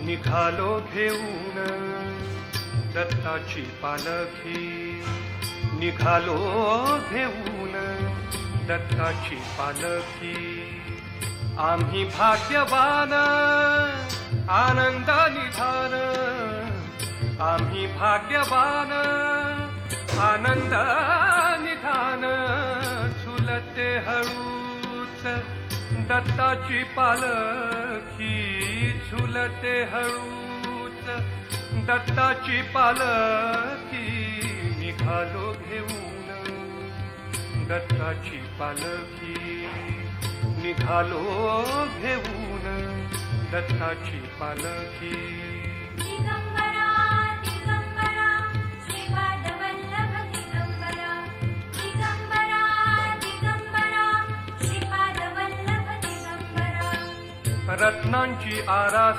निघालो घेऊन दत्ताची पालखी, निघालो घेऊन दत्ताची पालखी. आम्ही भाग्यवान आनंद निधान, आम्ही भाग्यवान आनंद निधान. झुलते हळूच दत्ताची पालखी, झुलते हळूच दत्ताची पालखी. निघालो घेऊन दत्ताची पालखी, निघालो घेऊन दत्ताची पालखी. दिगंबरा दिगंबरा श्रीपाद वल्लभ दिगंबरा, दिगंबरा दिगंबरा श्रीपाद वल्लभ दिगंबरा. रत्नांची आरास